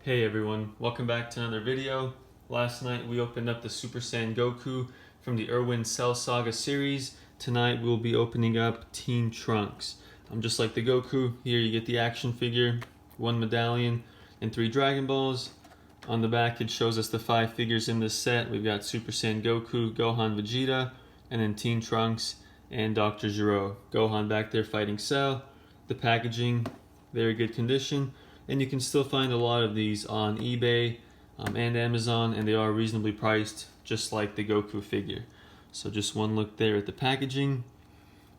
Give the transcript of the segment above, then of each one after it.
Hey everyone, welcome back to another video. Last night we opened up the Super Saiyan Goku from the Irwin Cell Saga series. Tonight we'll be opening up Teen Trunks. Just like the Goku, here you get the action figure, 1 medallion, and 3 Dragon Balls. On the back it shows us the 5 figures in this set. We've got Super Saiyan Goku, Gohan, Vegeta, and then Teen Trunks and Dr. Gero. Gohan back there fighting Cell. The packaging, very good condition. And you can still find a lot of these on eBay and Amazon, and they are reasonably priced, just like the Goku figure. So just one look there at the packaging.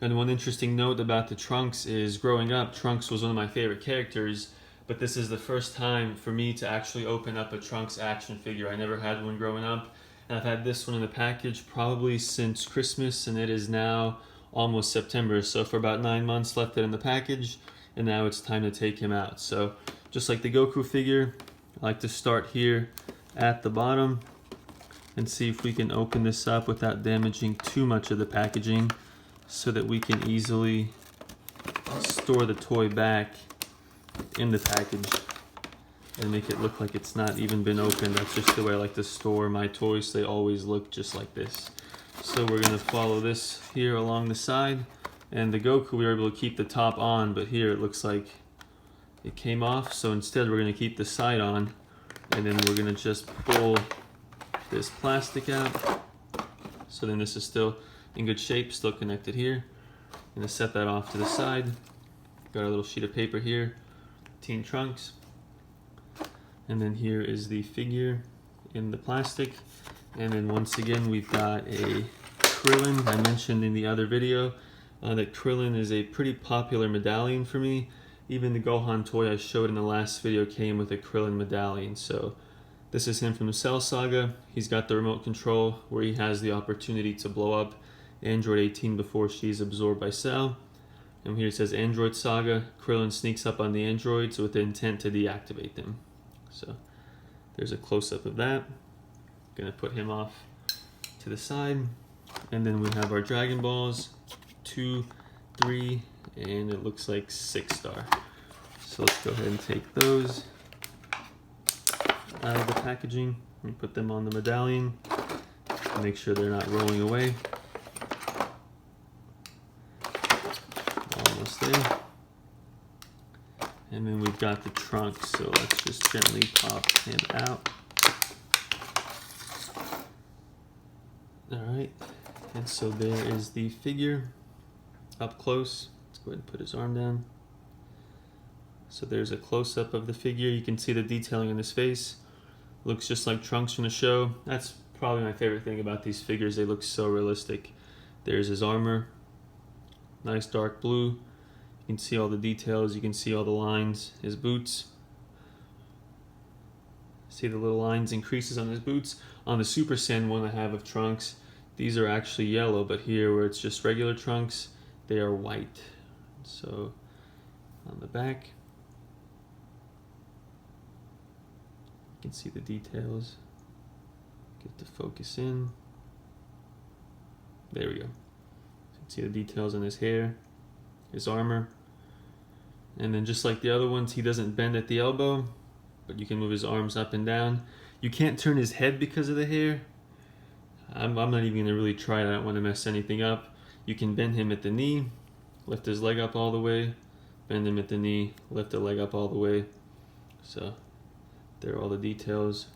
And one interesting note about the Trunks is, growing up, Trunks was one of my favorite characters, but this is the first time for me to actually open up a Trunks action figure. I never had one growing up, and I've had this one in the package probably since Christmas, and it is now almost September. So for about 9 months left it in the package, and now it's time to take him out. So just like the Goku figure, I like to start here at the bottom and see if we can open this up without damaging too much of the packaging, so that we can easily store the toy back in the package and make it look like it's not even been opened. That's just the way I like to store my toys. They always look just like this. So we're going to follow this here along the side. And the Goku, we were able to keep the top on, but here it looks like it came off. So instead we're going to keep the side on, and then we're going to just pull this plastic out. So then this is still in good shape, still connected here. I'm going to set that off to the side. Got a little sheet of paper here, Teen Trunks. And then here is the figure in the plastic. And then once again we've got a Krillin. I mentioned in the other video that Krillin is a pretty popular medallion for me. Even the Gohan toy I showed in the last video came with a Krillin medallion. So this is him from the Cell Saga. He's got the remote control where he has the opportunity to blow up Android 18 before she's absorbed by Cell. And here it says Android Saga. Krillin sneaks up on the androids with the intent to deactivate them. So there's a close-up of that. Gonna put him off to the side. And then we have our Dragon Balls, 2, 3, and it looks like 6 star. So let's go ahead and take those out of the packaging and put them on the medallion. Make sure they're not rolling away. Almost there. And then we've got the Trunks, so let's just gently pop him out. Alright, and so there is the figure up close. Let's go ahead and put his arm down. So there's a close-up of the figure. You can see the detailing on his face. Looks just like Trunks from the show. That's probably my favorite thing about these figures. They look so realistic. There's his armor. Nice dark blue. You can see all the details. You can see all the lines. His boots. See the little lines and creases on his boots. On the Super Saiyan one I have of Trunks, these are actually yellow, but here where it's just regular Trunks, they are white. So on the back, you can see the details. Get the focus in. There we go. You can see the details on his hair, his armor. And then just like the other ones, he doesn't bend at the elbow, but you can move his arms up and down. You can't turn his head because of the hair. I'm not even going to really try it. I don't want to mess anything up. You can bend him at the knee, lift his leg up all the way, bend him at the knee, lift the leg up all the way. So there are all the details.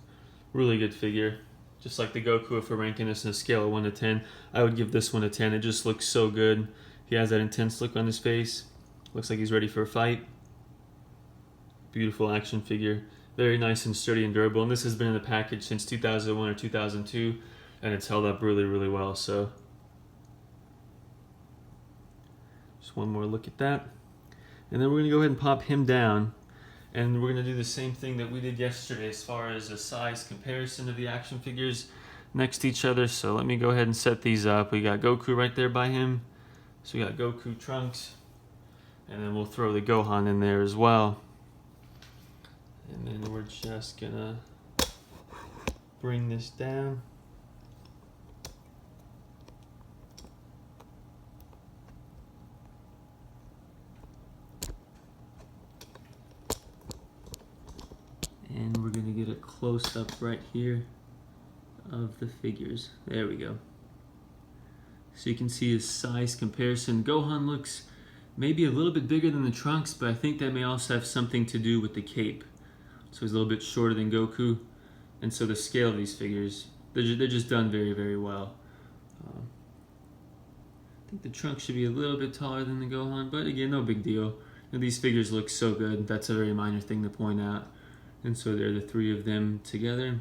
Really good figure. Just like the Goku, if we're ranking this on a scale of 1 to 10, I would give this one a 10. It just looks so good. He has that intense look on his face. Looks like he's ready for a fight. Beautiful action figure. Very nice and sturdy and durable. And this has been in the package since 2001 or 2002. And it's held up really, really well. So just one more look at that. And then we're going to go ahead and pop him down. And we're going to do the same thing that we did yesterday as far as a size comparison of the action figures next to each other. So let me go ahead and set these up. We got Goku right there by him. So we got Goku, Trunks. And then we'll throw the Gohan in there as well. And then we're just going to bring this down. And gonna get a close-up right here of the figures. There we go. So you can see his size comparison. Gohan looks maybe a little bit bigger than the Trunks, but I think that may also have something to do with the cape. So he's a little bit shorter than Goku, and so the scale of these figures, they're just done very, very well. I think the Trunks should be a little bit taller than the Gohan, but again, no big deal. And these figures look so good. That's a very minor thing to point out. And so there are the three of them together.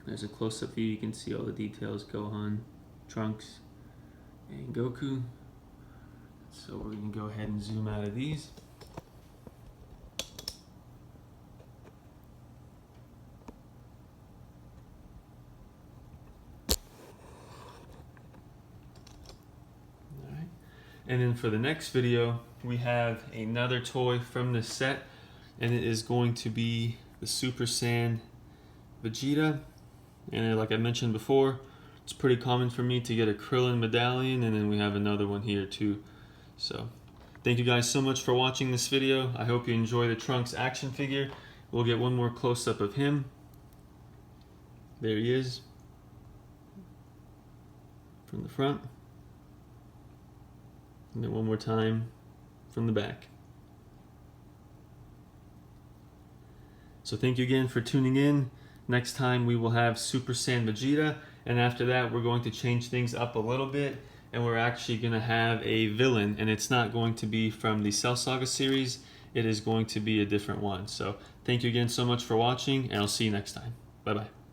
There's a close-up view. You can see all the details: Gohan, Trunks, and Goku. So we're going to go ahead and zoom out of these. Alright. And then for the next video, we have another toy from this set, and it is going to be the Super Saiyan Vegeta. And like I mentioned before, it's pretty common for me to get a Krillin medallion, and then we have another one here too. So thank you guys so much for watching this video. I hope you enjoy the Trunks action figure. We'll get one more close-up of him. There he is from the front, and then one more time from the back. So thank you again for tuning in. Next time we will have Super Saiyan Vegeta, and after that we're going to change things up a little bit, and we're actually going to have a villain, and it's not going to be from the Cell Saga series. It is going to be a different one. So thank you again so much for watching, and I'll see you next time. Bye bye.